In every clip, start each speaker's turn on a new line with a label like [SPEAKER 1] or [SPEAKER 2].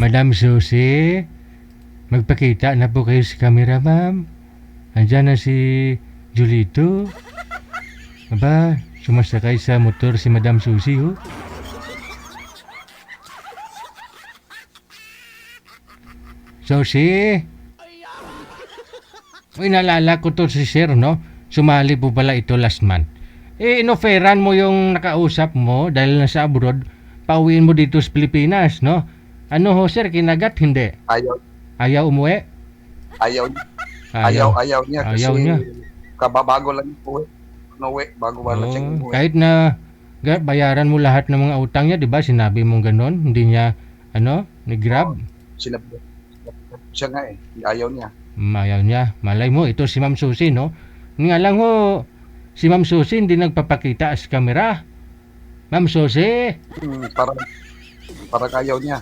[SPEAKER 1] Madam Susie, magpakita na po kayo sa camera, ma'am. Andyan na si Julito. Aba, sumasakay sa motor si Madam Susie, oh. Susie! Uy, naalala ko to si Sir, no? Sumali po pala ito last month. Inoferan mo yung nakausap mo dahil nasa abroad, pauwiin mo dito sa Pilipinas, no? Ano ho, Sir, kinagat? Hindi.
[SPEAKER 2] Ayaw,
[SPEAKER 1] Ayaw umuwi?
[SPEAKER 2] ayaw, ayaw niya kasi
[SPEAKER 1] Ayaw niya.
[SPEAKER 2] kababago lang yung uwi. Uwi, bago ba lang siyang uwi.
[SPEAKER 1] Kahit na bayaran mo lahat ng mga utang niya, di ba? Sinabi mong ganon, hindi niya, ni-grab.
[SPEAKER 2] Sinabi siya nga eh, ayaw niya.
[SPEAKER 1] Ayaw niya. Malay mo, ito si Ma'am Susie, no? Nga lang ho, si Ma'am Susie hindi nagpapakita sa camera. Ma'am Susie!
[SPEAKER 2] Parang ayaw niya.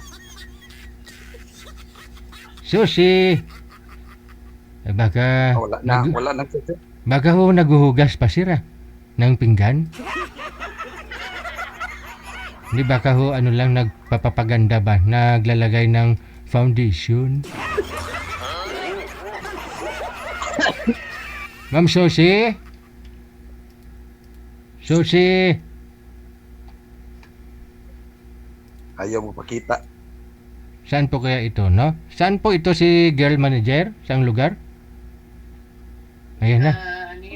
[SPEAKER 1] Susie! Eh, baka...
[SPEAKER 2] Wala nang susi.
[SPEAKER 1] Baka ho naguhugas pa sira ng pinggan. Hindi baka ho lang nagpapapaganda ba? Naglalagay ng foundation. Ma'am Susie? Susie?
[SPEAKER 2] Ayaw mo pakita.
[SPEAKER 1] Saan po kaya ito, no? Saan po ito si girl manager? Saang lugar? Ayan na.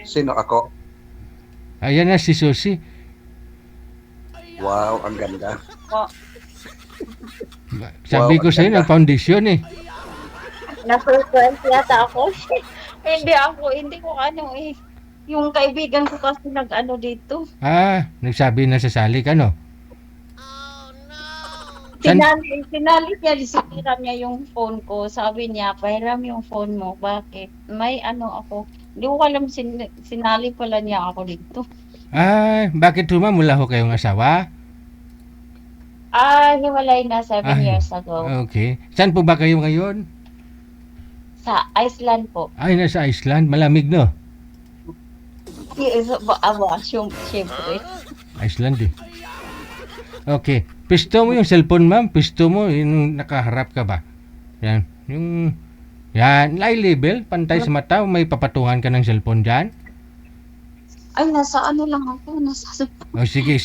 [SPEAKER 2] Sino ako?
[SPEAKER 1] Ayan na si Susie.
[SPEAKER 2] Wow, ang ganda.
[SPEAKER 1] Sabi ko sa'yo, ng foundation eh.
[SPEAKER 3] Na-surprise yata ako. Hindi ko yung kaibigan ko kasi nag-ano dito.
[SPEAKER 1] Nagsabi na sasali ka, no?
[SPEAKER 3] Sinalit niya, siniram niya yung phone ko. Sabi niya, pahiram yung phone mo. Bakit? May ako. Hindi ko alam, sinali pala niya ako dito.
[SPEAKER 1] Bakit mula ho kayong asawa?
[SPEAKER 3] Hiwalay na 7 years ago.
[SPEAKER 1] Okay. Saan po ba kayo ngayon?
[SPEAKER 3] Sa Iceland po.
[SPEAKER 1] Ay, nasa Iceland. Malamig, no?
[SPEAKER 3] Siyempre.
[SPEAKER 1] Iceland eh. Okay. Pisto mo yung cellphone, ma'am. Pisto mo, yung nakaharap ka ba? Yan. Yan. Eye level, pantay sa mata. May papatungan ka ng cellphone dyan.
[SPEAKER 3] Ay, nasa lang ako.
[SPEAKER 1] Sige,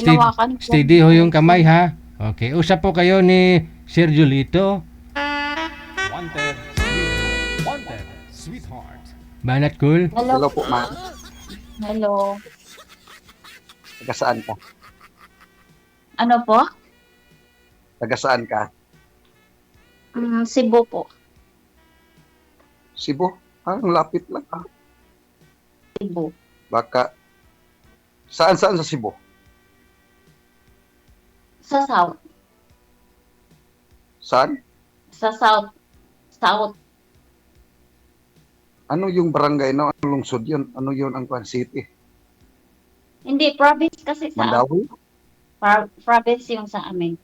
[SPEAKER 1] steady ho yung kamay, ha? Okay. Usap po kayo ni Sir Julito.
[SPEAKER 4] Wanted, sweetheart.
[SPEAKER 1] Banat cool.
[SPEAKER 2] Hello po, ma'am.
[SPEAKER 3] Hello.
[SPEAKER 2] Taga saan ka?
[SPEAKER 3] Ano po?
[SPEAKER 2] Taga saan ka?
[SPEAKER 3] Cebu po.
[SPEAKER 2] Cebu? Ang lapit lang.
[SPEAKER 3] Cebu.
[SPEAKER 2] Baka, saan sa Cebu?
[SPEAKER 3] Sa South.
[SPEAKER 2] Saan?
[SPEAKER 3] Sa South. South.
[SPEAKER 2] Ano yung barangay na? Ano lungsod yun? Ano yun ang city?
[SPEAKER 3] Hindi, province kasi sa
[SPEAKER 2] Mandawi?
[SPEAKER 3] province yung sa amin.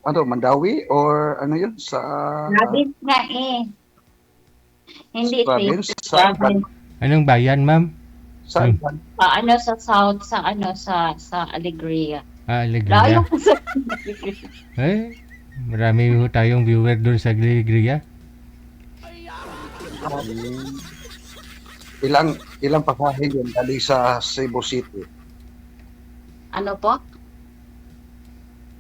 [SPEAKER 2] Ano, Mandawi? Or ano yun? Sa...
[SPEAKER 3] Province nga eh. Hindi
[SPEAKER 2] province?
[SPEAKER 3] province.
[SPEAKER 1] Anong bayan, ma'am?
[SPEAKER 2] Saan?
[SPEAKER 3] Sa South, sa Alegria.
[SPEAKER 1] Alegria.
[SPEAKER 3] Layo ko sa
[SPEAKER 1] Marami ho tayong viewer doon sa Alegria.
[SPEAKER 2] Ilang pasahe yun galing sa Cebu City?
[SPEAKER 3] Ano po?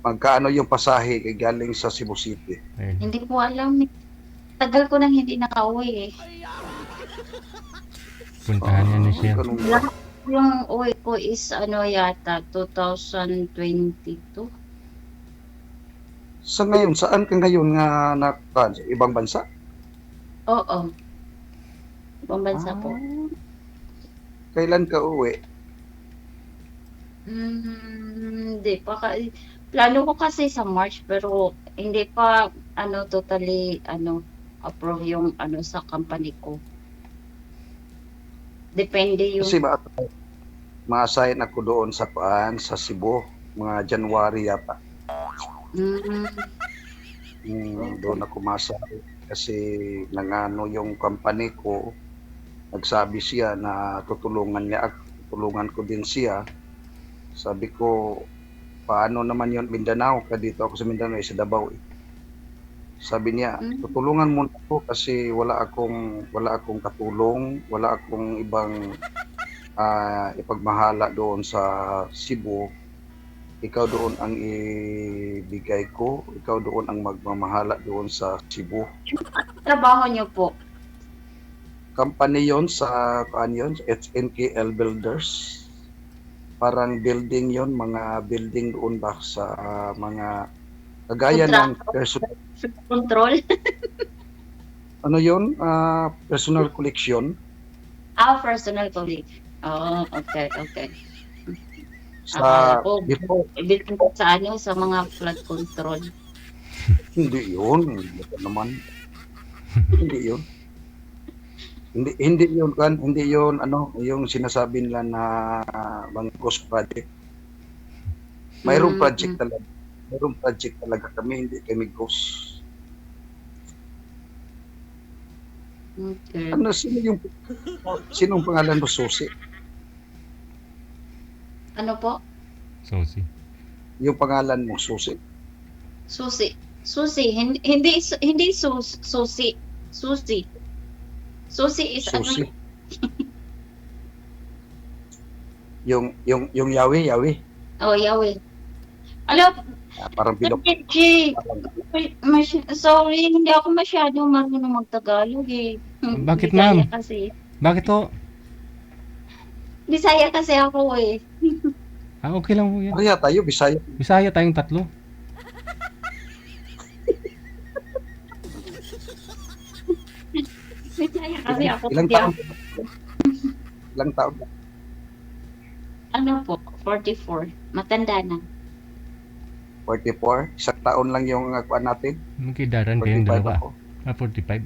[SPEAKER 2] Magkaano yung pasahe galing sa Cebu City?
[SPEAKER 3] Hindi ko alam. Tagal ko nang hindi nakauwi eh.
[SPEAKER 1] Puntahan niya ni Sir.
[SPEAKER 3] Yung uwi ko is yata 2022.
[SPEAKER 2] Sa ngayon, saan ka ngayon nga ibang bansa?
[SPEAKER 3] Oo. Ibang bansa po.
[SPEAKER 2] Kailan ka uwi?
[SPEAKER 3] Hindi pa. Plano ko kasi sa March pero hindi pa totally approve yung sa company ko. Depende yung...
[SPEAKER 2] Kasi ma-assign ako doon sa Cebu, mga January yata. Doon ako ma-assign kasi nangano yung company ko, nagsabi siya na tutulungan ko din siya. Sabi ko, paano naman yon Mindanao, ka dito ako sa Mindanao, sa Davao. Sabi niya, tutulungan mo ako kasi wala akong katulong, wala akong ibang ipagmahala doon sa Cebu. Ikaw doon ang ibigay ko, ikaw doon ang magmamahala doon sa Cebu.
[SPEAKER 3] Trabaho niyo po.
[SPEAKER 2] Company yon sa HNKL Builders. Parang building yon, mga building doon ba sa mga kagaya ng personal,
[SPEAKER 3] Control.
[SPEAKER 2] ano yon, personal collection
[SPEAKER 3] Personal colleague. Oh, okay.
[SPEAKER 2] sa
[SPEAKER 3] Akala ko,
[SPEAKER 2] before.
[SPEAKER 3] bilhin ko sa sa mga flood control.
[SPEAKER 2] Hindi yun. Ito naman. Hindi yun. Hindi yun kan, hindi yun yung sinasabi nila na mga ghost project. Mayroong project talaga. Mayroong project talaga kami, hindi kami ghost.
[SPEAKER 3] Okay.
[SPEAKER 2] Sinong pangalan mo, Susi?
[SPEAKER 3] Ano po?
[SPEAKER 1] Susi.
[SPEAKER 2] Yung pangalan mo, Susi.
[SPEAKER 3] Susi. Hindi Susi. Susi is
[SPEAKER 2] Susi.
[SPEAKER 3] ano?
[SPEAKER 2] Yung Yawi.
[SPEAKER 3] Oh, Yahweh. Alam,
[SPEAKER 2] Parang bilog.
[SPEAKER 3] G. Sorry, hindi ako masyadong marunong magtagalog eh.
[SPEAKER 1] Bakit,
[SPEAKER 3] Bisaya
[SPEAKER 1] ma'am?
[SPEAKER 3] Kasi.
[SPEAKER 1] Bakit to?
[SPEAKER 3] Bisaya kasi ako eh.
[SPEAKER 1] Okay lang po yan.
[SPEAKER 2] Kaya tayo, Bisaya.
[SPEAKER 1] Bisaya tayong tatlo.
[SPEAKER 3] Bisaya kasi ako.
[SPEAKER 2] Ilang
[SPEAKER 3] Hindi
[SPEAKER 2] taon?
[SPEAKER 3] ako.
[SPEAKER 2] Ilang taon?
[SPEAKER 3] Ano po? 44. Matanda na.
[SPEAKER 2] 44? Isang taon lang yung kuan natin.
[SPEAKER 1] Magkidaran kayong
[SPEAKER 2] 45
[SPEAKER 1] dalawa.
[SPEAKER 2] ako.
[SPEAKER 1] 45.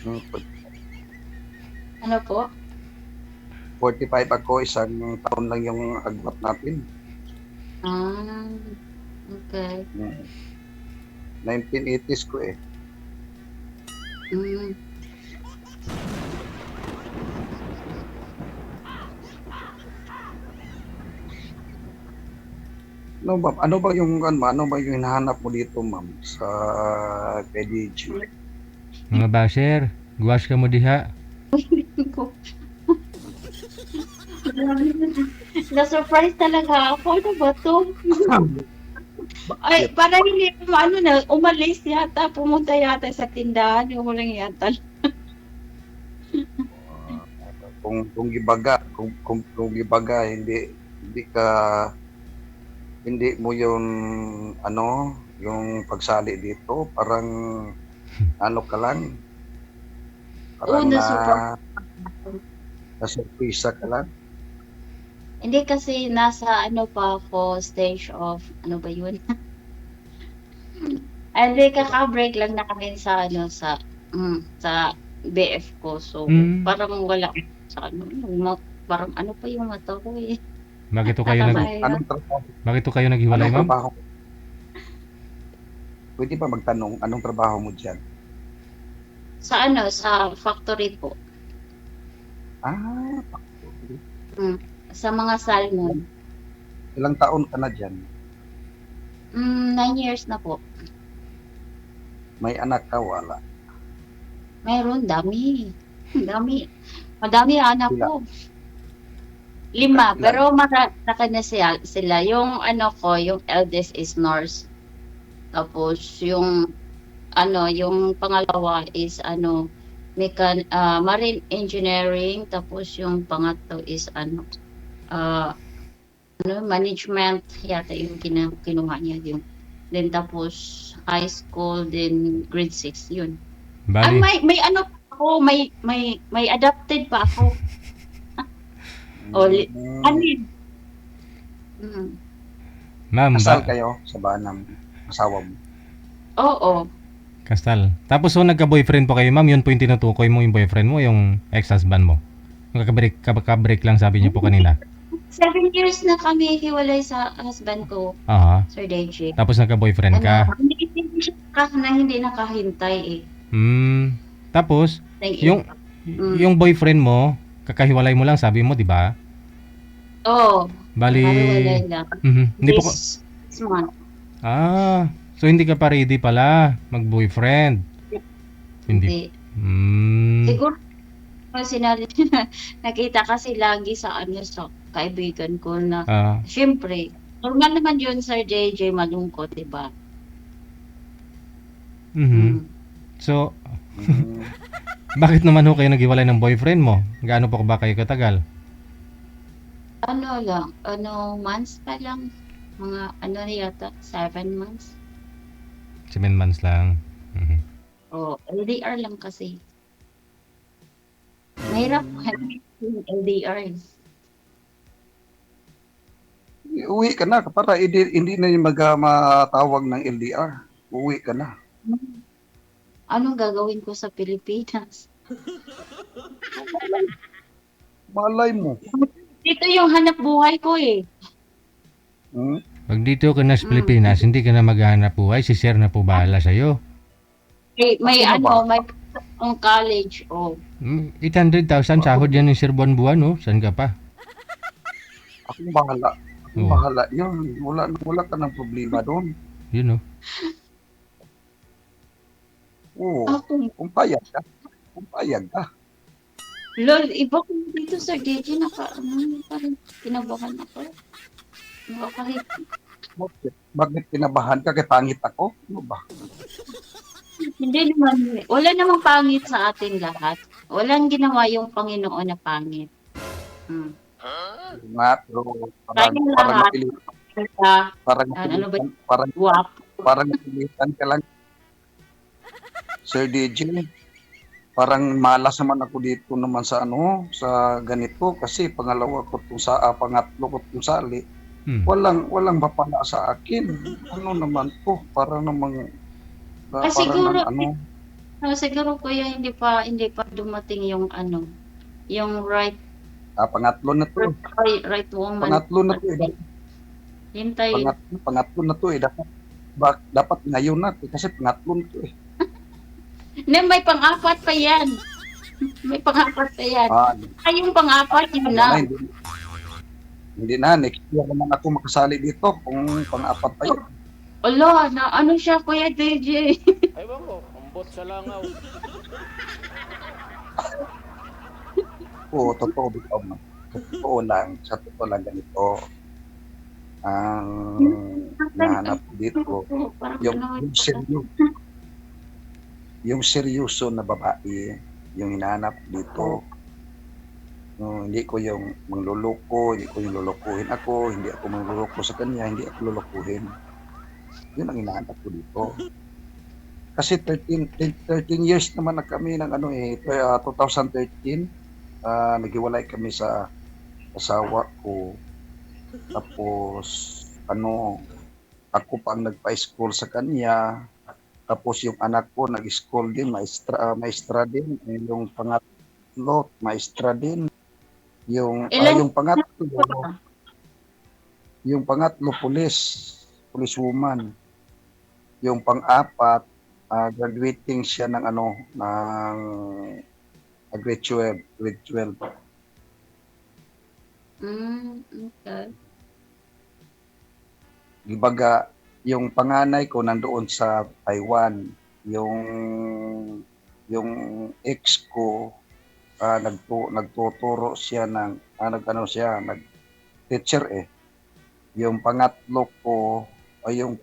[SPEAKER 2] Hmm,
[SPEAKER 3] Ano po?
[SPEAKER 2] 45 ako, isang taon lang yung agwat natin.
[SPEAKER 3] Okay.
[SPEAKER 2] 1980s ko eh.
[SPEAKER 3] Mm.
[SPEAKER 2] Ano ba yung hinahanap mo dito, ma'am, sa PDG?
[SPEAKER 1] Mga basher, guwas ka mo diha.
[SPEAKER 3] Na-surprise talaga ako. Ano ba to? Ay, para hindi umalis yata, pumunta yata sa tindahan, yung walang yata.
[SPEAKER 2] Kung gibaga hindi mo yung yung pagsali dito, parang ka lang. Parang na-surpresa ka lang.
[SPEAKER 3] Hindi kasi nasa pa ako, stage of, ano ba yun? Hindi, kaka-break lang na kami sa sa BF ko. So, parang wala sa parang ano pa yung mata ko eh.
[SPEAKER 1] Bakit to kayo Bakit to kayo naghiwalay, ma'am?
[SPEAKER 2] Pwede ba magtanong, anong trabaho mo diyan?
[SPEAKER 3] Sa sa factory po. Sa mga salmon.
[SPEAKER 2] Ilang taon ka na diyan?
[SPEAKER 3] 9 years na po.
[SPEAKER 2] May anak ka, wala?
[SPEAKER 3] Mayroon, dami. Madami anak
[SPEAKER 2] Ilan?
[SPEAKER 3] ko. 5,
[SPEAKER 2] Ilan?
[SPEAKER 3] pero na sila. Yung ko, yung eldest is nurse. Tapos yung yung pangalawa is marine engineering, tapos yung pangatlo is management yata yung kinuha niya yun. Then tapos high school, then grade 6 yun.
[SPEAKER 1] Bali.
[SPEAKER 3] May ako, may adopted pa ako.
[SPEAKER 1] Ma'am,
[SPEAKER 2] Kasal kayo sa banang asawa mo?
[SPEAKER 3] Oo.
[SPEAKER 1] Kasal. Tapos nagka-boyfriend po kayo, ma'am, yun po yung tinutukoy mo, yung boyfriend mo, yung ex-husband mo. Yung kabreak lang sabi niyo po kanina.
[SPEAKER 3] 7 years na kami hiwalay sa husband ko,
[SPEAKER 1] Aha.
[SPEAKER 3] Sir Deji.
[SPEAKER 1] Tapos nagka-boyfriend ka.
[SPEAKER 3] Hindi nakahintay eh.
[SPEAKER 1] Tapos yung boyfriend mo, kakahiwalay mo lang sabi mo, di ba?
[SPEAKER 3] Oo,
[SPEAKER 1] Bali,
[SPEAKER 3] nakahiwalay lang.
[SPEAKER 1] hindi po ko,
[SPEAKER 3] This month.
[SPEAKER 1] so hindi ka pa ready pala mag-boyfriend. Hindi.
[SPEAKER 3] Hindi.
[SPEAKER 1] Hmm.
[SPEAKER 3] Siguro sinali nakita kasi lagi sa ano sa kaibigan ko na
[SPEAKER 1] Ah,
[SPEAKER 3] siyempre normal naman yun Sir JJ malungkot, 'di ba?
[SPEAKER 1] mhm.
[SPEAKER 3] Mm.
[SPEAKER 1] So,
[SPEAKER 2] Mm.
[SPEAKER 1] bakit naman ho kayo naghiwalay ng boyfriend mo? Gaano pa ba kayo katagal?
[SPEAKER 3] Ano lang, months pa lang. Mga ano yata, 7 months.
[SPEAKER 1] 7 months lang. Mhm.
[SPEAKER 3] O, LDR lang kasi. Mahirap yung LDR.
[SPEAKER 2] Uwi ka na para hindi na yung matawag ng LDR. Uwi ka na.
[SPEAKER 3] Anong gagawin ko sa Pilipinas?
[SPEAKER 2] Malay mo.
[SPEAKER 3] Dito yung hanap buhay ko eh.
[SPEAKER 2] Hmm?
[SPEAKER 1] Pag dito ka na sa Pilipinas, hindi ka na maghanap buhay, si sir na po bahala sa'yo.
[SPEAKER 3] May
[SPEAKER 2] Ako na ba?
[SPEAKER 3] may ang college. Oh.
[SPEAKER 1] 800,000 sahod yan ng sir buwan-buwan, no? Saan ka pa?
[SPEAKER 2] Ako bahala. Ako
[SPEAKER 1] Oo.
[SPEAKER 2] bahala. Yun, wala ka ng problema doon.
[SPEAKER 1] Yun, no?
[SPEAKER 2] Oo.
[SPEAKER 3] Ako,
[SPEAKER 2] Kung payag ka. Kung payag ka.
[SPEAKER 3] lol, iba ko dito sa DJ parang kinabahan ako. Kahit
[SPEAKER 2] Bakit kinabahan ka? Kaya pangit ako? Ano ba?
[SPEAKER 3] hindi naman, wala namang pangit sa atin lahat. Walang ginawa yung Panginoon na pangit. Hmm.
[SPEAKER 2] Nga, pero
[SPEAKER 3] Tayo
[SPEAKER 2] parang
[SPEAKER 3] lahat,
[SPEAKER 2] napilitan.
[SPEAKER 3] kaya,
[SPEAKER 2] Parang
[SPEAKER 3] ano ba,
[SPEAKER 2] napilitan. Parang,
[SPEAKER 3] guwapo.
[SPEAKER 2] parang napilitan ka lang. Sir DJ, parang malas naman ako dito naman sa sa ganito kasi pangalawa ko itong pangatlo ko itong sali.
[SPEAKER 1] Hmm.
[SPEAKER 2] Walang mapala sa akin. Ano naman to? Para namang parang
[SPEAKER 3] Siguro,
[SPEAKER 2] ng
[SPEAKER 3] siguro kuya hindi pa dumating yung yung right
[SPEAKER 2] pangatlo na to.
[SPEAKER 3] right woman.
[SPEAKER 2] Pangatlo na to.
[SPEAKER 3] Hintay.
[SPEAKER 2] Pangatlo na to dapat dapat ngayon na kasi pangatlo na to eh.
[SPEAKER 3] May pang-apat pa yan. May pang-apat pa yan.
[SPEAKER 2] Ah,
[SPEAKER 3] Ay, yung pang-apat, yun
[SPEAKER 2] wala,
[SPEAKER 3] na.
[SPEAKER 2] hindi na next year naman ako makasali dito kung pang-apat pa yun.
[SPEAKER 3] Ala, na ano siya, Kuya DJ?
[SPEAKER 4] Ewan ko, ambot sa langaw.
[SPEAKER 2] Oo, totoo bitaw man. Sa totoo lang ganito. Ang nahanap ko dito, yung seryoso na babae, yung hinahanap dito. Hindi ko yung mangluloko, hindi ko yung lulukuhin ako, hindi ako mangluloko sa kanya, hindi ako lulukuhin. Yun ang hinahanap ko dito. Kasi 13 years naman na kami ng 2013, naghiwalay kami sa asawa ko. Tapos ako pa ang nagpa-school sa kanya. Tapos yung anak ko nag-school din, maestra din. Yung pangatlo, maestra din. Yung pangatlo policewoman. Yung pang-apat, graduating siya ng ng grade 12.
[SPEAKER 3] Okay.
[SPEAKER 2] Ibaga, yung panganay ko nandoon sa Taiwan. Yung ex ko, nagtuturo siya nag-teacher eh. Yung pangatlo ko ay yung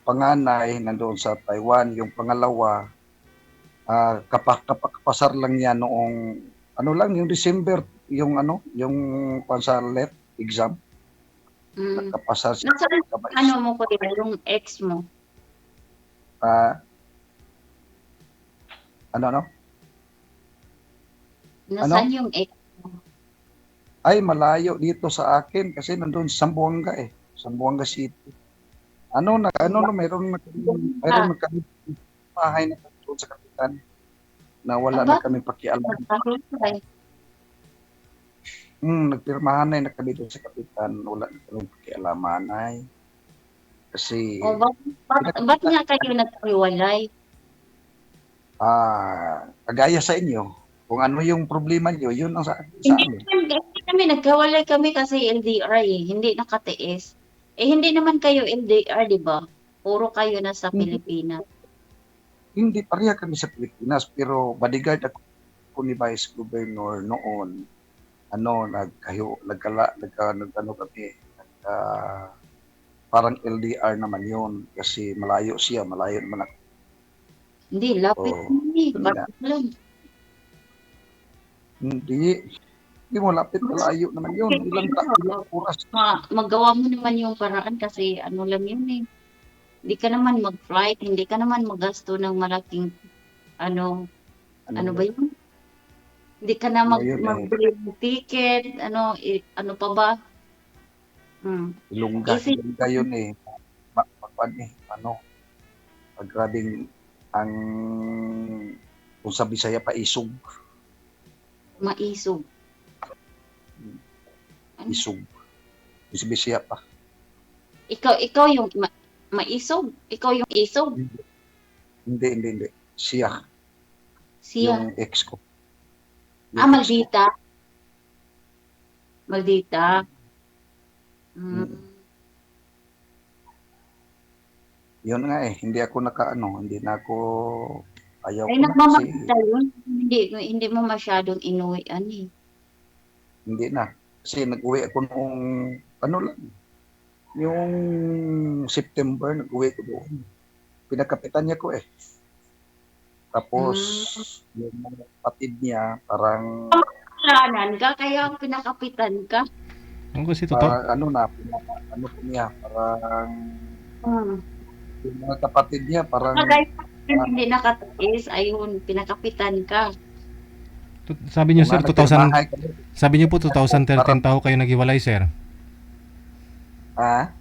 [SPEAKER 2] panganay nandoon sa Taiwan. Yung pangalawa, kapasar lang niya noong yung December, yung pansalet exam. Nakapasar siya.
[SPEAKER 3] Nasaan mo Kuya, yung ex mo? Nasaan yung ex mo?
[SPEAKER 2] Ay, malayo dito sa akin kasi nandun sa Zamboanga eh. Zamboanga City. Mayroon na kami bahay na doon sa kapitan na wala na kami pakialam. Nagpirmahan na kami doon sa kapitan, wala na kami pakialaman ay. Kasi
[SPEAKER 3] ba't nga kayo naghiwalay?
[SPEAKER 2] kagaya sa inyo, Kung ano yung problema niyo, yun ang sa
[SPEAKER 3] Hindi
[SPEAKER 2] amin.
[SPEAKER 3] naman kasi kami, nagkawalay kami kasi LDR hindi nakatiis. Hindi naman kayo LDR, di ba? Puro kayo nasa
[SPEAKER 2] Hindi,
[SPEAKER 3] Pilipinas.
[SPEAKER 2] hindi pareha kami sa Pilipinas, pero bodyguard ako ni Vice Governor noon. Nagkano kami, parang LDR naman yun kasi malayo siya, malayo naman ako.
[SPEAKER 3] Hindi, lapit
[SPEAKER 2] So,
[SPEAKER 3] ni.
[SPEAKER 2] yun nga.
[SPEAKER 3] Ba't lang?
[SPEAKER 2] Hindi mo lapit, malayo naman yun. Ilang oras.
[SPEAKER 3] Magawa mo naman yung paraan kasi ano lang yun eh. Hindi ka naman mag-flight, hindi ka naman magasto ng malaking ano ba yun? Hindi ka na
[SPEAKER 2] Ano yun eh,
[SPEAKER 3] magbili ng ticket, ano pa ba?
[SPEAKER 2] Ilongga
[SPEAKER 3] Easy,
[SPEAKER 2] yun eh. Grabing ang kung sa Bisaya pa isog.
[SPEAKER 3] maisog.
[SPEAKER 2] Isog. Sa Bisaya pa.
[SPEAKER 3] Ikaw yung maisog? Ikaw yung isog?
[SPEAKER 2] Hindi. Siya,
[SPEAKER 3] Siya.
[SPEAKER 2] yung ex ko.
[SPEAKER 3] Maldita. Maldita.
[SPEAKER 2] Yun nga eh, hindi na ako ayaw
[SPEAKER 3] Ay,
[SPEAKER 2] ko na kasi
[SPEAKER 3] nagmamagda yun. Hindi mo masyadong inuwian eh.
[SPEAKER 2] hindi na. Kasi nag-uwi ako noong yung September, nag-uwi ko doon. Pinakapitan niya ko eh. Tapos, yung mga kapatid niya, parang
[SPEAKER 3] Kasalanan ka, kaya pinakapitan ka.
[SPEAKER 1] Ang kasi totoo.
[SPEAKER 2] parang yung mga kapatid niya, parang
[SPEAKER 3] Guys, hindi nakatiis, ayun, pinakapitan ka.
[SPEAKER 1] Sabi niyo sir, 2000,
[SPEAKER 2] nagpirmahay kami.
[SPEAKER 1] sabi niyo po 2013 taho kayo naghiwalay sir.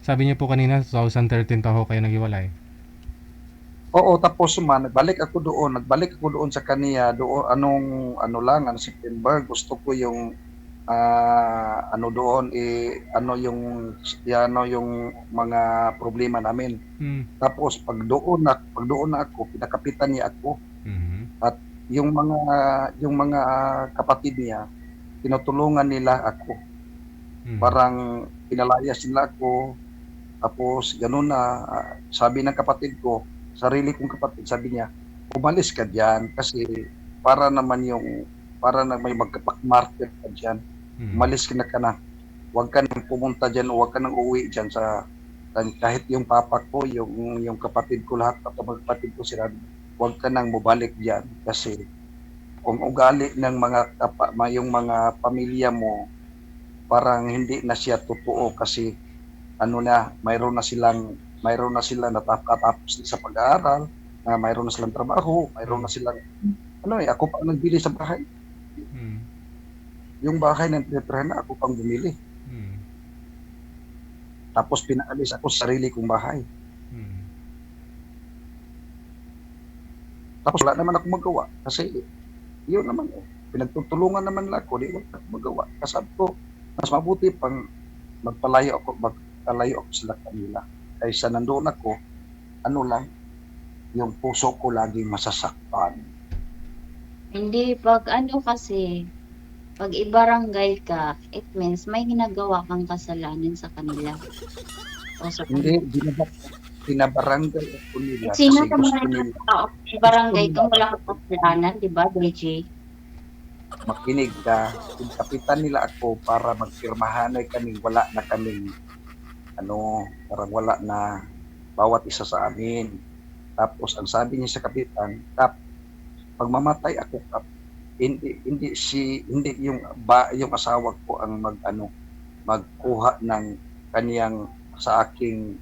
[SPEAKER 1] Sabi niyo po kanina 2013 taho kayo naghiwalay.
[SPEAKER 2] Oo, tapos nagbalik ako doon sa kaniya, doon, September, gusto ko yung, yung mga problema namin. Tapos, pag doon na ako, pinakapitan niya ako. At yung mga kapatid niya, tinutulungan nila ako. Parang pinalayas nila ako. Tapos, ganun na, sabi ng kapatid ko, sarili kong kapatid, sabi niya, umalis ka diyan kasi para na may magkapak-market ka diyan. Umalis ka na. Huwag ka nang pumunta diyan, huwag ka nang uuwi diyan kahit yung papa ko, yung kapatid ko, lahat ng kapatid ko sila, huwag ka nang mabalik diyan kasi kung ugali ng yung mga pamilya mo, parang hindi na siya totoo kasi mayroon na sila natapos sa pag-aaral, mayroon na silang trabaho, mayroon na silang ako pa ang nagbili sa bahay. Yung bahay na tinitirahan na ako pang bumili. Tapos pinaalis ako sa sarili kong bahay. Tapos wala naman ako magawa kasi yun naman pinagtutulungan naman lang ako, di wala ako magawa. Kasabi ko, mas mabuti pang magpalayo ako sila kanila. Kaysa nandoon ako, yung puso ko laging masasaktan.
[SPEAKER 3] Hindi, pag ibarangay ka, it means may ginagawa kang kasalanan sa kanila. O sa
[SPEAKER 2] Hindi, binabarangay ako nila
[SPEAKER 3] Sino
[SPEAKER 2] kasi
[SPEAKER 3] sa
[SPEAKER 2] gusto
[SPEAKER 3] mga
[SPEAKER 2] nila
[SPEAKER 3] tao sa barangay kung wala kang kasalanan, di ba, DJ?
[SPEAKER 2] makinig ka. Kapitan nila ako para magpirmahanay kaming wala na kaming parang wala na bawat isa sa amin. Tapos ang sabi niya sa kapitan, Kap, pag mamatay ako, Kap, hindi yung asawa ko ang magkuha ng kaniyang sa aking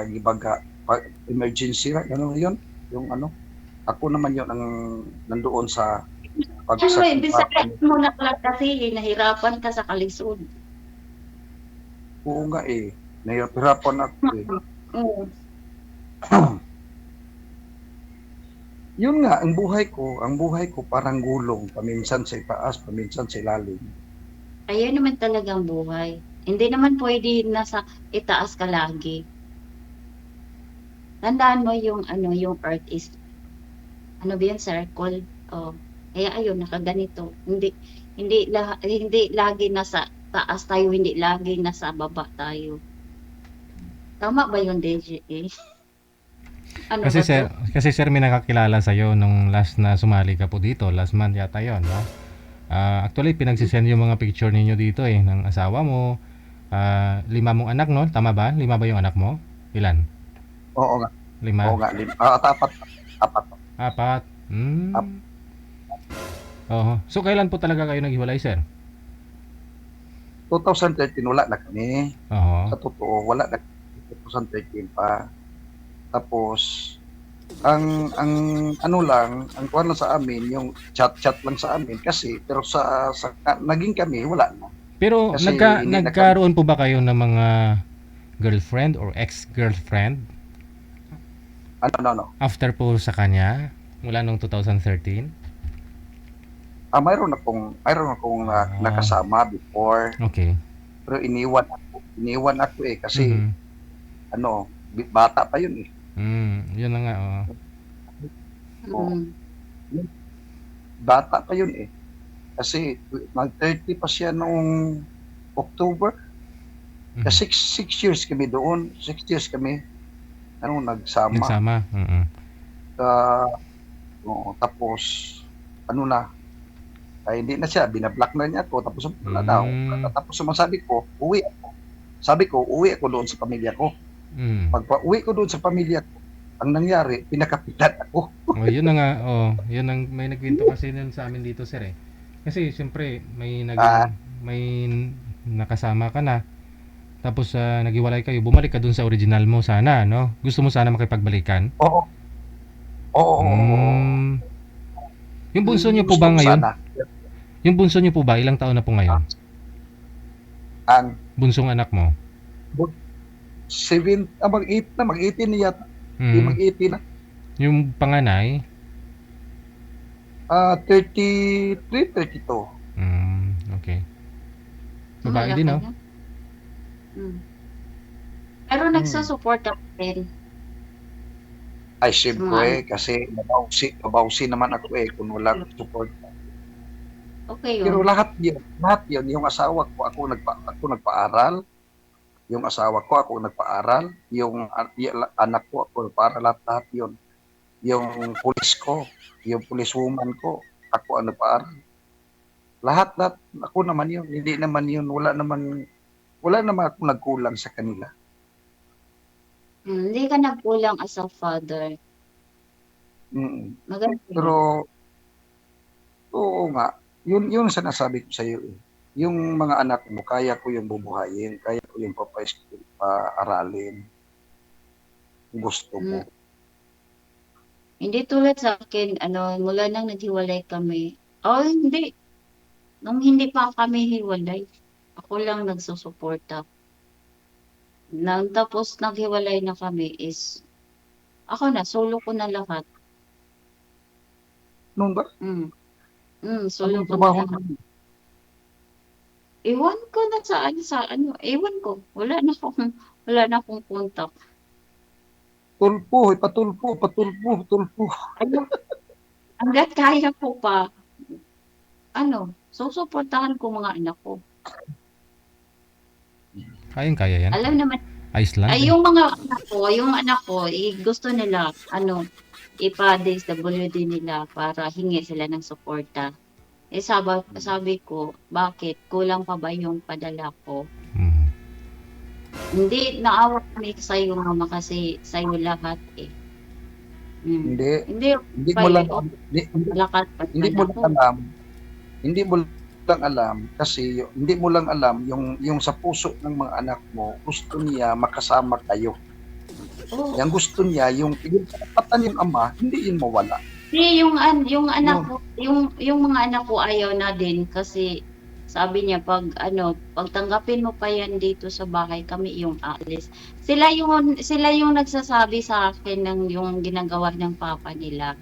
[SPEAKER 2] gibaga emergency yun yung ako naman yun ang nandoon sa
[SPEAKER 3] Bisaya mo na lang kasi nahirapan ka sa kalisod.
[SPEAKER 2] Oo nga eh, nahihirapan ako eh. Yun nga, ang buhay ko parang gulong, paminsan sa itaas, paminsan sa ilalim.
[SPEAKER 3] Ayan naman talagang buhay. Hindi naman pwede nasa itaas ka lagi. Tandaan mo yung yung earth is, circle. Kaya ayun, nakaganito. Hindi lagi nasa taas tayo, hindi lagi nasa baba tayo. Tama ba yun, DJ? Ano
[SPEAKER 1] Kasi
[SPEAKER 3] ba 'to?
[SPEAKER 1] sir, kasi sir may nakakilala sa nung last na sumali ka po dito, last month yata 'yon, no? Actually pinagsisend yung mga picture ninyo dito ng asawa mo, 5 mong anak, no? Tama ba? 5 ba yung anak mo? Ilan?
[SPEAKER 2] Oo nga,
[SPEAKER 1] 5?
[SPEAKER 2] oo nga, apat, apat,
[SPEAKER 1] 4?
[SPEAKER 2] ap-
[SPEAKER 1] Oo. So kailan po talaga kayo naghiwalay, sir?
[SPEAKER 2] 2013 wala na kami.
[SPEAKER 1] Oo.
[SPEAKER 2] Sa totoo, wala na 2013 pa. Tapos, ang ano lang, ang kuwan lang sa amin, yung chat-chat lang sa amin kasi, pero naging kami, wala na.
[SPEAKER 1] Pero
[SPEAKER 2] Kasi hindi na kami,
[SPEAKER 1] nagkaroon po ba kayo ng mga girlfriend or ex-girlfriend
[SPEAKER 2] ano.
[SPEAKER 1] after po sa kanya mula nung 2013?
[SPEAKER 2] Mayroon akong nakasama before,
[SPEAKER 1] Okay.
[SPEAKER 2] pero iniwan ako kasi,
[SPEAKER 1] Mhm.
[SPEAKER 2] bata pa yun eh.
[SPEAKER 1] Yun na nga, oo.
[SPEAKER 2] Oo,
[SPEAKER 3] Mm.
[SPEAKER 2] bata pa yun eh. Kasi, mag-30 pa siya noong October.
[SPEAKER 1] Mhm.
[SPEAKER 2] 6 years kami doon. 6 years kami, nagsama.
[SPEAKER 1] Nagsama.
[SPEAKER 2] Ah, oo, tapos, hindi na siya, binablock na niya ako, tapos wala daw.
[SPEAKER 1] Mm.
[SPEAKER 2] Tapos sumasabi ko, uwi ako. Sabi ko, uwi ako doon sa pamilya ko.
[SPEAKER 1] Mm.
[SPEAKER 2] Pagpa-uwi ko doon sa pamilya ko, ang nangyari, pinakapitan ako.
[SPEAKER 1] Oh, yun na nga. Oh, yun ang may nagkwento kasi nun sa amin dito, sir eh. Kasi siyempre
[SPEAKER 2] Ah,
[SPEAKER 1] may nakasama ka na. Tapos naghiwalay kayo, bumalik ka dun sa original mo sana, no? Gusto mo sana makipagbalikan?
[SPEAKER 2] oo, oo.
[SPEAKER 1] Mm. Yung bunso niyo po
[SPEAKER 2] Gusto
[SPEAKER 1] ba
[SPEAKER 2] ko
[SPEAKER 1] ngayon?
[SPEAKER 2] sana.
[SPEAKER 1] Yung bunso niyo po ba ilang taon na po ngayon?
[SPEAKER 2] Ang
[SPEAKER 1] Bunsong anak mo?
[SPEAKER 2] mag-18 niya,
[SPEAKER 1] Mm.
[SPEAKER 2] mag-18 na.
[SPEAKER 1] Yung panganay?
[SPEAKER 2] 33, 32.
[SPEAKER 1] Okay. Babae
[SPEAKER 3] Malaki
[SPEAKER 1] din, no?
[SPEAKER 3] na. Pero
[SPEAKER 2] Hmm.
[SPEAKER 3] nagsusuporta pa rin
[SPEAKER 2] Ay,
[SPEAKER 3] sa mga
[SPEAKER 2] siyempre,
[SPEAKER 3] anak.
[SPEAKER 2] kasi mabawsi naman ako kung wala akong support.
[SPEAKER 3] Okay
[SPEAKER 2] Pero
[SPEAKER 3] yun.
[SPEAKER 2] lahat yun, yung asawa ko, ako nagpaaral, yung asawa ko, ako nagpaaral, yung anak ko, ako nagpaaral, lahat yun. Yung pulis ko, yung policewoman ko, ako ang nagpaaral. Lahat, ako naman yun, hindi naman yun, wala naman ako nagkulang sa kanila.
[SPEAKER 3] Hindi ka nagkulang as a father.
[SPEAKER 2] Mm.
[SPEAKER 3] Maganda yun.
[SPEAKER 2] Pero, oo nga, yun ang sinasabi ko sa iyo eh. Yung mga anak mo, kaya ko yung bubuhayin, kaya ko yung paaralin. Gusto mo.
[SPEAKER 3] Hindi tulad sa akin, mula nang naghiwalay kami. Oh, hindi. Nung hindi pa kami hiwalay, ako lang nagsusuporta. Nang tapos naghiwalay na kami is, ako na, solo ko na lahat.
[SPEAKER 2] Noon ba?
[SPEAKER 3] Solo
[SPEAKER 2] Anong
[SPEAKER 3] ko na
[SPEAKER 2] trabaho
[SPEAKER 3] lahat.
[SPEAKER 2] mo?
[SPEAKER 3] Ewan ko na ewan ko. Wala na akong contact.
[SPEAKER 2] Patulpo.
[SPEAKER 3] Ayun, hangga't kaya ko pa, susuportahan ko mga anak ko.
[SPEAKER 1] Kaya yan.
[SPEAKER 3] Alam naman,
[SPEAKER 1] Iceland.
[SPEAKER 3] yung anak ko, gusto nila, ipa-DSWD nila para hingi sila ng suporta. Sabi ko, bakit? Kulang pa ba yung padala ko?
[SPEAKER 1] Mhm.
[SPEAKER 3] Hindi, naawa kami sa'yo, mama, kasi sa'yo lahat eh. Hindi
[SPEAKER 2] Hindi mo lang
[SPEAKER 3] malakas
[SPEAKER 2] hindi mo lang alam. Hindi mo lang alam kasi hindi mo lang alam yung sa puso ng mga anak mo, gusto niya makasama kayo.
[SPEAKER 3] Oo.
[SPEAKER 2] Yang gusto niya yung karapatan yung ama, hindi yun mawala.
[SPEAKER 3] Yung anak ko, yung mga anak ko ayaw na din kasi sabi niya pag tanggapin mo pa yan dito sa bahay, kami yung aalis. Sila yung nagsasabi sa akin ng yung ginagawa ng papa nila.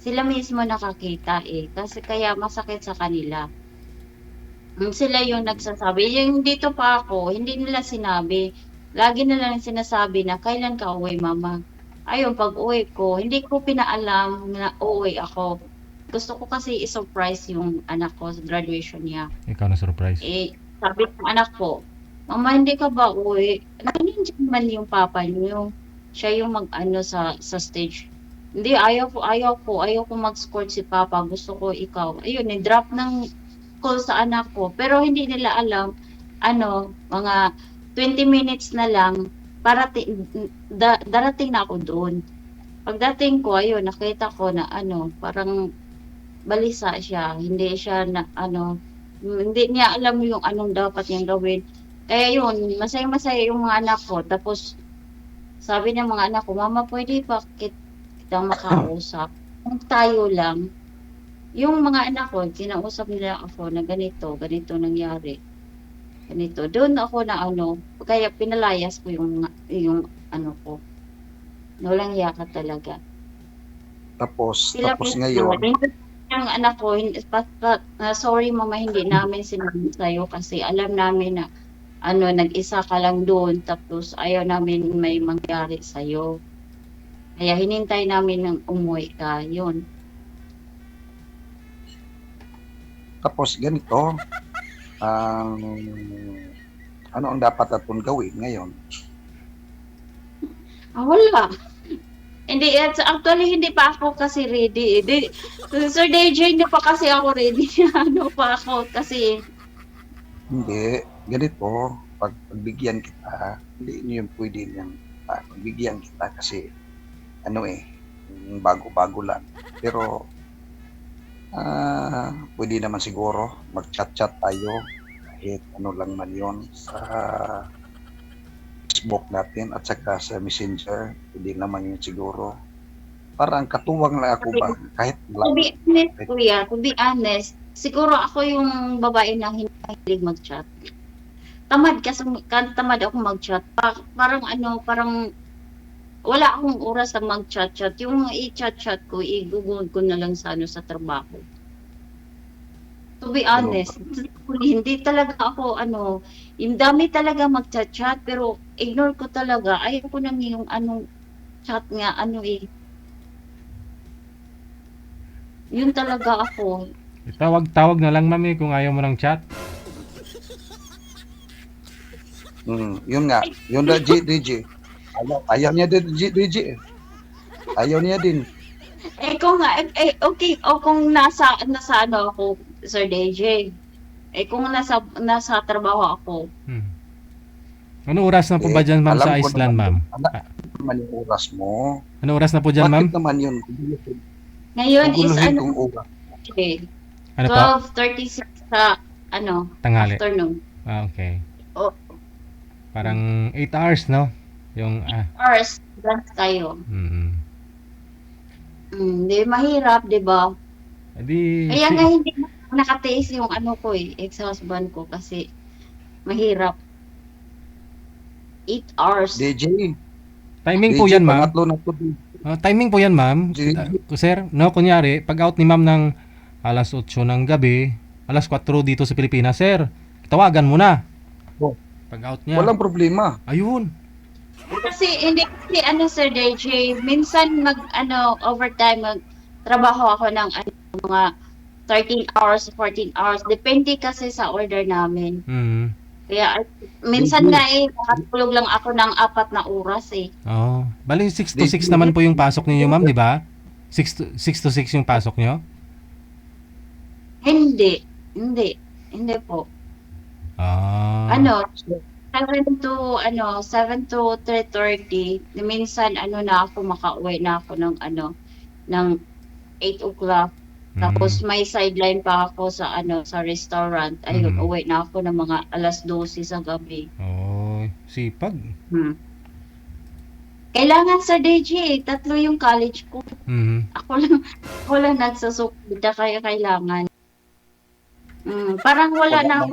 [SPEAKER 3] Sila mismo nakakita kasi kaya masakit sa kanila. Sila yung nagsasabi. Yung dito pa ako, hindi nila sinabi. Lagi nila sinasabi na kailan ka uwi, mama. Ayun, pag uwi ko, hindi ko pinaalam na uuwi ako. gusto ko kasi i-surprise yung anak ko sa graduation niya.
[SPEAKER 1] Ikaw na surprise.
[SPEAKER 3] Eh, sabi ng anak ko, "Mama, hindi ka ba uwi?" Nandiyan man yung papa niyo, siya yung mag-ano sa stage. Hindi, ayaw ko mag-escort si papa, gusto ko ikaw. Ayun, ni-drop ng call sa anak ko, pero hindi nila alam, ano, mga 20 minutes na lang, darating na ako doon. Pagdating ko, ayun, nakita ko na ano, parang balisa siya, hindi siya na ano, hindi niya alam yung anong dapat niyang gawin. Kaya yun, masaya-masaya yung mga anak ko. Tapos, sabi ng mga anak ko, "Mama, pwede ba kitang makausap? Kung tayo lang." Yung mga anak ko, kinausap nila ako na ganito, ganito nangyari. Ganito. Doon ako na ano, kaya pinalayas ko yung ano ko. Na walang hiya ka talaga.
[SPEAKER 2] Tapos
[SPEAKER 3] Sila
[SPEAKER 2] ngayon,
[SPEAKER 3] yung anak ko, sorry mama, hindi namin sinabi sa'yo kasi alam namin na ano, nag-isa ka lang doon tapos ayaw namin may mangyari sa'yo. Kaya hinintay namin ng umuwi ka, yun.
[SPEAKER 2] tapos ganito, ang ano ang dapat natin gawin ngayon?
[SPEAKER 3] Wala. Hindi, actually hindi pa ako kasi ready. Sir DJ, hindi pa kasi ako ready. Ano pa ako kasi,
[SPEAKER 2] Hindi, ganito, pagbigyan kita, hindi niyo yung pwede niyang pagbigyan kita kasi ano yung bago-bago lang. Pero pwede naman siguro mag-chat-chat tayo kahit ano lang man yon sa Facebook natin at saka sa Messenger, pwede naman yun siguro. Parang katuwang lang ako ba kahit
[SPEAKER 3] to be honest, kuya, to be honest, siguro ako yung babae na hindi mahilig mag-chat. Tamad ako mag-chat. Parang ano, parang wala akong oras na mag-chat-chat. Yung mga i-chat-chat ko, i-google ko na lang sa ano sa trabaho. To be honest, hindi talaga ako ano, yung dami talaga mag-chat-chat pero ignore ko talaga. Ayaw ko nang yung anong chat nga ano Yun talaga ako.
[SPEAKER 1] Tawag na lang mami kung ayaw mo ng chat.
[SPEAKER 2] Yun nga, yun na DJ. Ayaw niya din DJ. Ayaw niya din.
[SPEAKER 3] Kung nga, okay, o kung nasa ano ako, Sir DJ. Kung nasa trabaho ako.
[SPEAKER 1] Ano oras na po ba dyan, ma'am,
[SPEAKER 2] alam
[SPEAKER 1] sa
[SPEAKER 2] ko
[SPEAKER 1] Iceland,
[SPEAKER 2] naman,
[SPEAKER 1] ma'am?
[SPEAKER 2] naman yung oras mo.
[SPEAKER 1] Ano oras na po dyan, ma'am?
[SPEAKER 2] Bakit naman yun?
[SPEAKER 3] Ngayon is
[SPEAKER 2] Guguluhin
[SPEAKER 3] ano,
[SPEAKER 2] kung oras.
[SPEAKER 1] Ano po?
[SPEAKER 3] 12:36 sa ano,
[SPEAKER 1] Tanghali.
[SPEAKER 3] afternoon.
[SPEAKER 1] Okay.
[SPEAKER 3] Oh.
[SPEAKER 1] Parang 8 hours, no? Yung,
[SPEAKER 3] Hours, dance tayo. Di mahirap, di ba?
[SPEAKER 1] Di,
[SPEAKER 3] Kaya nga hindi nakatiis yung ano ko ex-husband ko kasi mahirap. 8 hours.
[SPEAKER 2] DJ.
[SPEAKER 1] timing po yan, ma'am.
[SPEAKER 2] Pangatlo na to.
[SPEAKER 1] Timing po yan, ma'am. Sir, no, kunyari, pag out ni ma'am ng alas 8 ng gabi, alas 4 dito sa Pilipinas, sir, tawagan mo na.
[SPEAKER 2] Oh.
[SPEAKER 1] Pag out niya.
[SPEAKER 2] Walang problema.
[SPEAKER 1] Ayun.
[SPEAKER 3] Kasi hindi kasi ano Sir DJ, minsan overtime trabaho ako ng mga 13 hours, 14 hours. Depende kasi sa order namin. Kaya minsan nga nakatulog lang ako ng 4 na oras
[SPEAKER 1] Oh, bali 6 to 6 naman po yung pasok niyo, ma'am, di ba? 6 to 6 yung pasok niyo?
[SPEAKER 3] Hindi po. Ano, 7 to 3:30. Minsan na ako makauwi na ako ng 8 o'clock. Tapos may sideline pa ako sa sa restaurant. Ayun, uwi na ako ng mga alas 12 sa gabi.
[SPEAKER 1] Oh, sipag.
[SPEAKER 3] Kailangan sa DJ, 3 yung college ko. Ako lang nagsusukita kaya kailangan. Parang wala na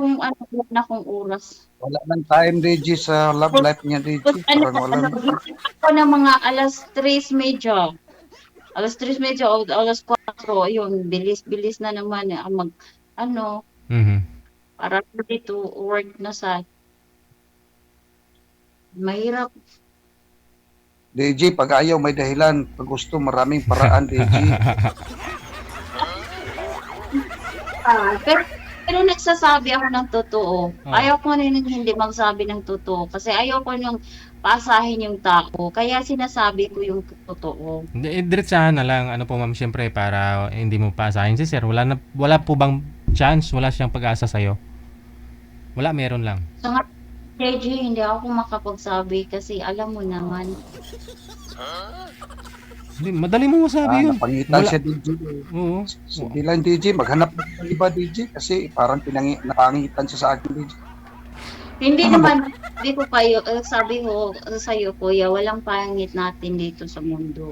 [SPEAKER 3] akong oras.
[SPEAKER 2] Wala nang time, DJ, sa love life niya, DJ. Parang wala na.
[SPEAKER 3] Ako ng mga alas 3:30. Alas 3:30 o alas 4, yun, bilis na naman para dito work na sa mahirap.
[SPEAKER 2] DJ, pag ayaw may dahilan, pag gusto maraming paraan, DJ.
[SPEAKER 3] Pero nagsasabi ako ng totoo.
[SPEAKER 1] Oh.
[SPEAKER 3] Ayaw ko rin hindi magsabi ng totoo. Kasi ayaw ko yung pasahin yung tao. Kaya sinasabi ko yung totoo.
[SPEAKER 1] Diretsahan na lang. Ano po ma'am, siyempre para hindi mo pasahin si sir. Wala po bang chance? Wala siyang pag-asa sa'yo? Wala, meron lang.
[SPEAKER 3] So nga, JJ, hindi ako makapagsabi kasi alam mo naman.
[SPEAKER 1] Hindi, madali mo masabi yun.
[SPEAKER 2] Napangitan
[SPEAKER 1] Wala.
[SPEAKER 2] siya DJ.
[SPEAKER 1] Oo.
[SPEAKER 2] Hindi lang DJ, maghanap ng iba DJ kasi parang napangitan siya sa akin DJ.
[SPEAKER 3] Hindi naman, sabi ko sa iyo, kuya, walang pangit natin dito sa mundo.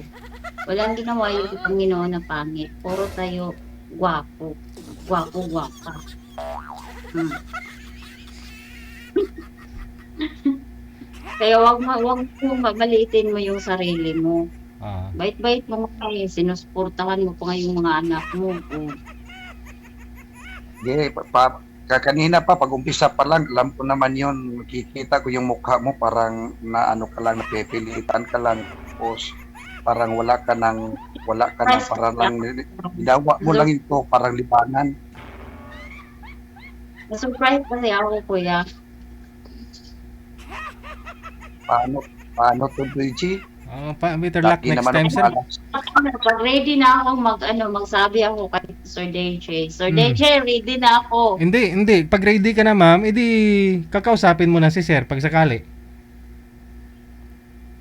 [SPEAKER 3] Walang ginawa yung Panginoon na pangit. Puro tayo gwapo. Gwapo, gwapa. Kaya wag mo maliitin mo yung sarili mo.
[SPEAKER 1] Ah.
[SPEAKER 3] Bait-bait mo kayo, sinusuportahan mo pa nga yung mga anak mo.
[SPEAKER 2] Kanina pa, pag-umpisa pa lang, alam ko naman yun, makikita ko yung mukha mo, parang na ano ka lang, napipilitan ka lang, tapos parang wala ka nang, parang lang, ginawa mo lang ito, parang libanan.
[SPEAKER 3] Na-surprise kasi ako, kuya.
[SPEAKER 2] Paano to, DJ?
[SPEAKER 1] Better luck
[SPEAKER 2] Lagi
[SPEAKER 1] next
[SPEAKER 2] naman
[SPEAKER 1] time,
[SPEAKER 2] ako
[SPEAKER 1] sir.
[SPEAKER 2] malas.
[SPEAKER 3] Pag ready na ako magsabi ako kay Sir DJ. Sir DJ, ready na ako.
[SPEAKER 1] Hindi. Pag ready ka na, ma'am, edi kakausapin mo na si sir pag sakali.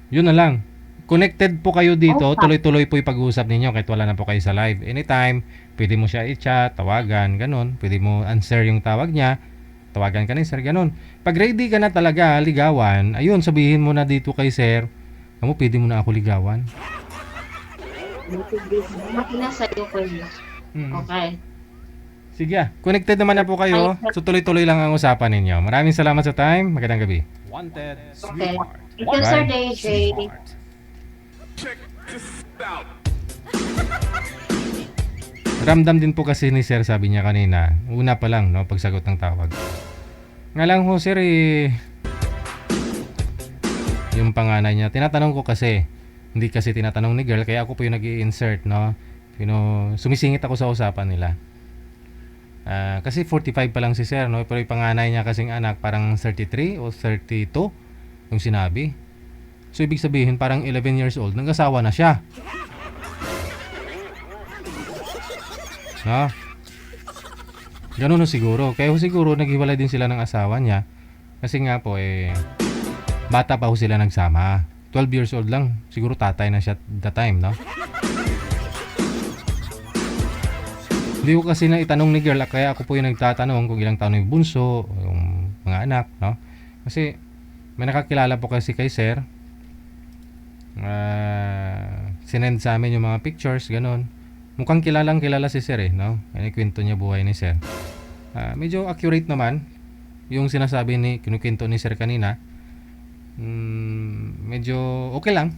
[SPEAKER 1] Yun na lang. Connected po kayo dito,
[SPEAKER 3] Okay.
[SPEAKER 1] tuloy-tuloy po yung pag-uusap ninyo kahit wala na po kayo sa live. Anytime, pwede mo siya i-chat, tawagan, ganun. Pwede mo answer yung tawag niya, tawagan ka ni sir, ganun. Pag ready ka na talaga, ligawan, ayun, sabihin mo na dito kay sir, kamu pwede mo na ako ligawan.
[SPEAKER 3] Makina sa'yo, kuya. Okay.
[SPEAKER 1] Sige, connected naman na po kayo. So tuloy-tuloy lang ang usapan ninyo. Maraming salamat sa time. Magandang gabi. Wanted,
[SPEAKER 3] Okay. Thank you, Sir DJ.
[SPEAKER 1] Ramdam din po kasi ni sir, sabi niya kanina, una pa lang, no, pagsagot ng tawag. Nga lang ho sir, yung panganay niya, tinatanong ko kasi, hindi kasi tinatanong ni girl, kaya ako po yung nag-i-insert, no. Sumisingit ako sa usapan nila. Kasi 45 pa lang si sir, no, pero yung panganay niya kasing anak, parang 33 o 32, yung sinabi. So ibig sabihin, parang 11 years old, nag-asawa na siya. No? Ganun ho siguro. Kaya ho siguro naghiwalay din sila ng asawa niya. Kasi nga po bata pa ho sila nagsama. 12 years old lang. Siguro tatay na siya that time, no? Hindi ko kasi na itanong ni girl, kaya ako po yung nagtatanong kung ilang taon yung bunso, yung mga anak, no? Kasi may nakakilala po kasi kay sir. Sinend sa amin yung mga pictures, ganun. Mukhang kilala si sir, no? Yan kwento niya buhay ni sir. Medyo accurate naman yung sinasabi kinukwento ni sir kanina. Medyo okay lang.